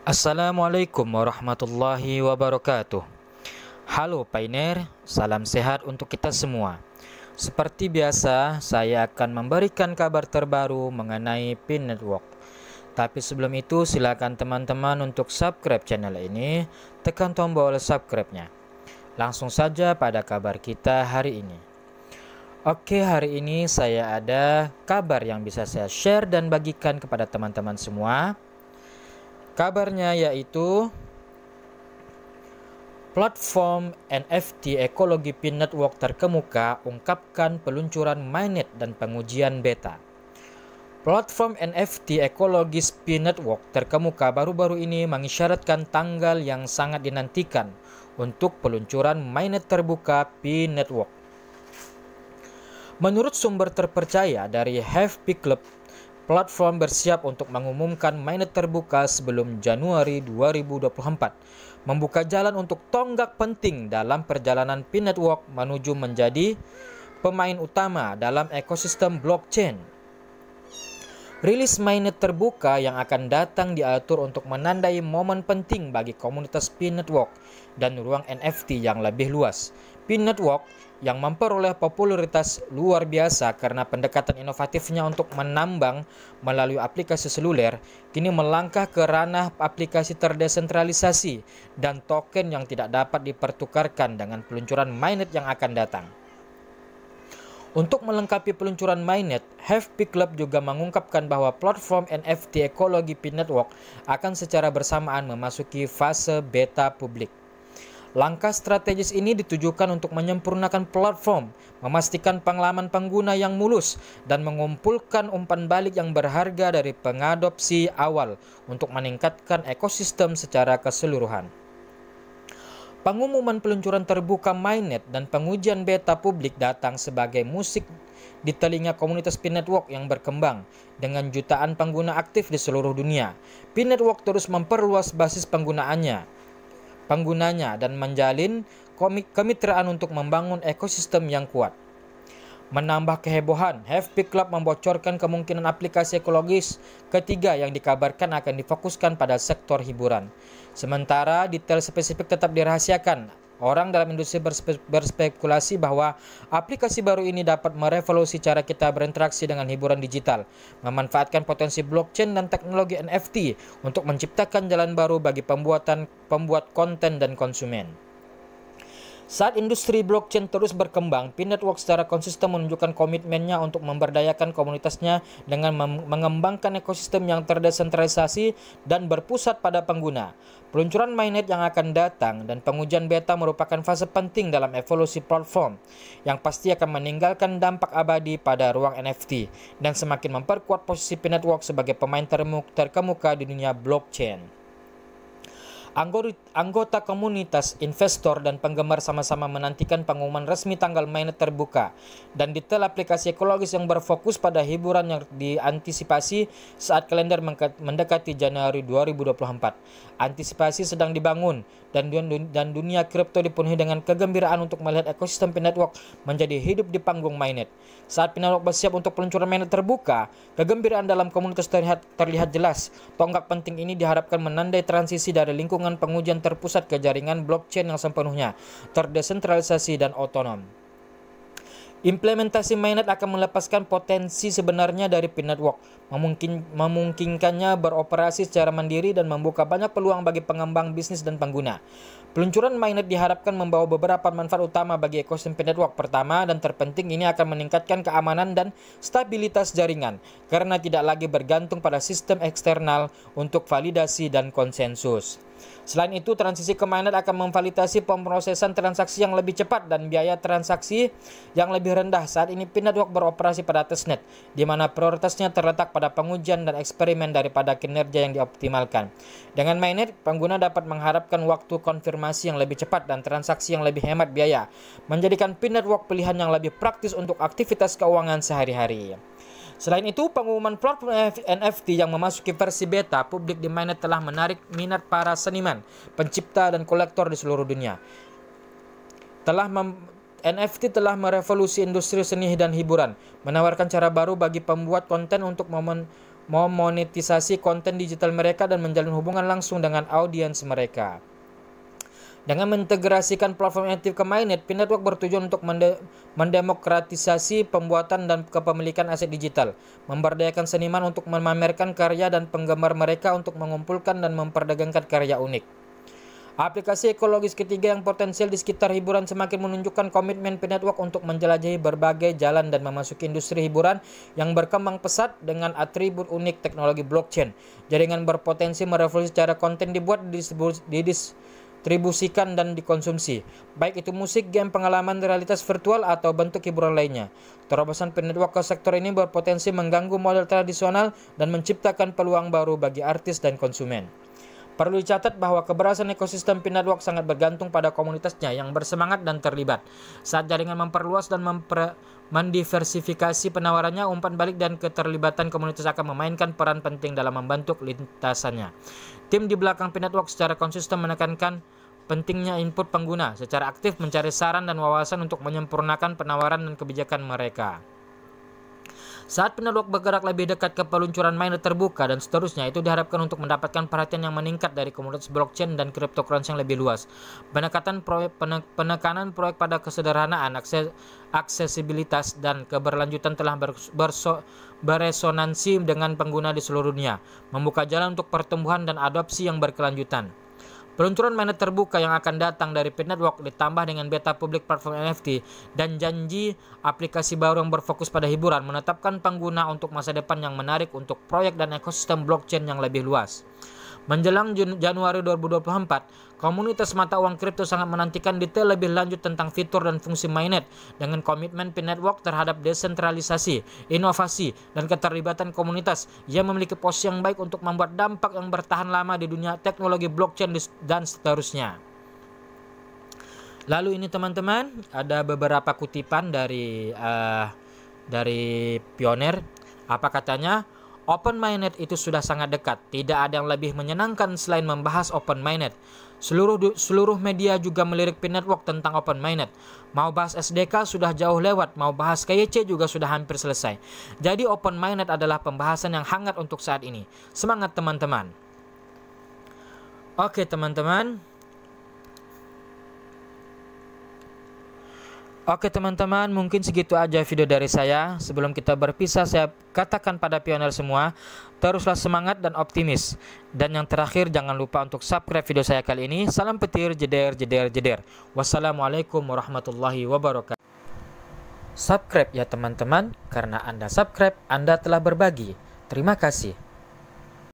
Assalamualaikum warahmatullahi wabarakatuh. Halo Pioneer, salam sehat untuk kita semua. Seperti biasa, saya akan memberikan kabar terbaru mengenai Pin Network. Tapi sebelum itu, silakan teman-teman untuk subscribe channel ini, tekan tombol subscribe-nya. Langsung saja pada kabar kita hari ini. Oke, hari ini saya ada kabar yang bisa saya share dan bagikan kepada teman-teman semua. Kabarnya yaitu platform NFT ekologi Pin Network terkemuka ungkapkan peluncuran mainnet dan pengujian beta. Platform NFT ekologis Pin Network terkemuka baru-baru ini mengisyaratkan tanggal yang sangat dinantikan untuk peluncuran mainnet terbuka Pin Network. Menurut sumber terpercaya dari HFP Club, platform bersiap untuk mengumumkan mainnet terbuka sebelum Januari 2024, membuka jalan untuk tonggak penting dalam perjalanan Pin Network menuju menjadi pemain utama dalam ekosistem blockchain. Rilis mainnet terbuka yang akan datang diatur untuk menandai momen penting bagi komunitas Pin Network dan ruang NFT yang lebih luas. Pin Network yang memperoleh popularitas luar biasa karena pendekatan inovatifnya untuk menambang melalui aplikasi seluler, kini melangkah ke ranah aplikasi terdesentralisasi dan token yang tidak dapat dipertukarkan dengan peluncuran mainnet yang akan datang. Untuk melengkapi peluncuran mainnet, HFP Club juga mengungkapkan bahwa platform NFT ekologi Pin Network akan secara bersamaan memasuki fase beta publik. Langkah strategis ini ditujukan untuk menyempurnakan platform, memastikan pengalaman pengguna yang mulus, dan mengumpulkan umpan balik yang berharga dari pengadopsi awal untuk meningkatkan ekosistem secara keseluruhan. Pengumuman peluncuran terbuka mainnet dan pengujian beta publik datang sebagai musik di telinga komunitas Pin Network yang berkembang dengan jutaan pengguna aktif di seluruh dunia. Pin Network terus memperluas basis penggunanya dan menjalin kemitraan untuk membangun ekosistem yang kuat. Menambah kehebohan, HFP Club membocorkan kemungkinan aplikasi ekologis ketiga yang dikabarkan akan difokuskan pada sektor hiburan. Sementara detail spesifik tetap dirahasiakan. Orang dalam industri berspekulasi bahwa aplikasi baru ini dapat merevolusi cara kita berinteraksi dengan hiburan digital, memanfaatkan potensi blockchain dan teknologi NFT untuk menciptakan jalan baru bagi pembuat konten dan konsumen. Saat industri blockchain terus berkembang, Pin Network secara konsisten menunjukkan komitmennya untuk memberdayakan komunitasnya dengan mengembangkan ekosistem yang terdesentralisasi dan berpusat pada pengguna. Peluncuran mainnet yang akan datang dan pengujian beta merupakan fase penting dalam evolusi platform yang pasti akan meninggalkan dampak abadi pada ruang NFT dan semakin memperkuat posisi Pin Network sebagai pemain terkemuka di dunia blockchain. Anggota komunitas, investor, dan penggemar sama-sama menantikan pengumuman resmi tanggal mainnet terbuka dan detail aplikasi ekologis yang berfokus pada hiburan yang diantisipasi saat kalender mendekati Januari 2024. Antisipasi sedang dibangun dan dunia kripto dipenuhi dengan kegembiraan untuk melihat ekosistem Pin Network menjadi hidup di panggung mainnet. Saat Pin Network bersiap untuk peluncuran mainnet terbuka, kegembiraan dalam komunitas terlihat jelas. Tonggak penting ini diharapkan menandai transisi dari lingkungan pengujian terpusat ke jaringan blockchain yang sepenuhnya terdesentralisasi dan otonom. Implementasi mainnet akan melepaskan potensi sebenarnya dari Pin Network, memungkinkannya beroperasi secara mandiri dan membuka banyak peluang bagi pengembang bisnis dan pengguna. Peluncuran mainnet diharapkan membawa beberapa manfaat utama bagi ekosistem Pin Network. Pertama dan terpenting, ini akan meningkatkan keamanan dan stabilitas jaringan karena tidak lagi bergantung pada sistem eksternal untuk validasi dan konsensus. Selain itu, transisi ke mainnet akan memfasilitasi pemrosesan transaksi yang lebih cepat dan biaya transaksi yang lebih rendah. Saat ini Pin Network beroperasi pada testnet, di mana prioritasnya terletak pada pengujian dan eksperimen daripada kinerja yang dioptimalkan. Dengan mainnet, pengguna dapat mengharapkan waktu konfirmasi yang lebih cepat dan transaksi yang lebih hemat biaya, menjadikan Pin Network pilihan yang lebih praktis untuk aktivitas keuangan sehari-hari. Selain itu, pengumuman platform NFT yang memasuki versi beta publik di mainnet telah menarik minat para seniman, pencipta, dan kolektor di seluruh dunia. NFT telah merevolusi industri seni dan hiburan, menawarkan cara baru bagi pembuat konten untuk memonetisasi konten digital mereka dan menjalin hubungan langsung dengan audiens mereka. Dengan mengintegrasikan platform NFT ke Mainnet, P-Network bertujuan untuk mendemokratisasi pembuatan dan kepemilikan aset digital, memberdayakan seniman untuk memamerkan karya dan penggemar mereka untuk mengumpulkan dan memperdagangkan karya unik. Aplikasi ekologis ketiga yang potensial di sekitar hiburan semakin menunjukkan komitmen P-Network untuk menjelajahi berbagai jalan dan memasuki industri hiburan yang berkembang pesat dengan atribut unik teknologi blockchain. Jaringan berpotensi merevolusi cara konten dibuat, didistribusikan dan dikonsumsi, baik itu musik, game, pengalaman realitas virtual atau bentuk hiburan lainnya. Terobosan P-Network ke sektor ini berpotensi mengganggu model tradisional dan menciptakan peluang baru bagi artis dan konsumen. Perlu dicatat bahwa keberhasilan ekosistem P-Network sangat bergantung pada komunitasnya yang bersemangat dan terlibat. Saat jaringan memperluas dan mendiversifikasi penawarannya, umpan balik dan keterlibatan komunitas akan memainkan peran penting dalam membentuk lintasannya. Tim di belakang P-Network secara konsisten menekankan pentingnya input pengguna, secara aktif mencari saran dan wawasan untuk menyempurnakan penawaran dan kebijakan mereka. Saat P-Network bergerak lebih dekat ke peluncuran mainnet terbuka dan seterusnya, itu diharapkan untuk mendapatkan perhatian yang meningkat dari komunitas blockchain dan cryptocurrency yang lebih luas. Penekanan proyek pada kesederhanaan, aksesibilitas, dan keberlanjutan telah beresonansi dengan pengguna di seluruh dunia, membuka jalan untuk pertumbuhan dan adopsi yang berkelanjutan. Peluncuran mainnet terbuka yang akan datang dari P-Network ditambah dengan beta publik platform NFT dan janji aplikasi baru yang berfokus pada hiburan menetapkan pengguna untuk masa depan yang menarik untuk proyek dan ekosistem blockchain yang lebih luas. Menjelang Januari 2024, komunitas mata uang kripto sangat menantikan detail lebih lanjut tentang fitur dan fungsi mainnet dengan komitmen P-Network terhadap desentralisasi, inovasi, dan keterlibatan komunitas yang memiliki posisi yang baik untuk membuat dampak yang bertahan lama di dunia teknologi blockchain dan seterusnya. Lalu ini teman-teman, ada beberapa kutipan dari Pioneer. Apa katanya? Open Mainnet itu sudah sangat dekat. Tidak ada yang lebih menyenangkan selain membahas Open Mainnet. Seluruh media juga melirik P-Network tentang Open Mainnet. Mau bahas SDK sudah jauh lewat, mau bahas KYC juga sudah hampir selesai. Jadi Open Mainnet adalah pembahasan yang hangat untuk saat ini. Semangat teman-teman. Oke teman-teman. Oke teman-teman, mungkin segitu aja video dari saya. Sebelum kita berpisah, saya katakan pada pioner semua, teruslah semangat dan optimis. Dan yang terakhir, jangan lupa untuk subscribe video saya kali ini. Salam petir, jeder, jeder, jeder. Wassalamualaikum warahmatullahi wabarakatuh. Subscribe ya teman-teman, karena Anda subscribe, Anda telah berbagi. Terima kasih.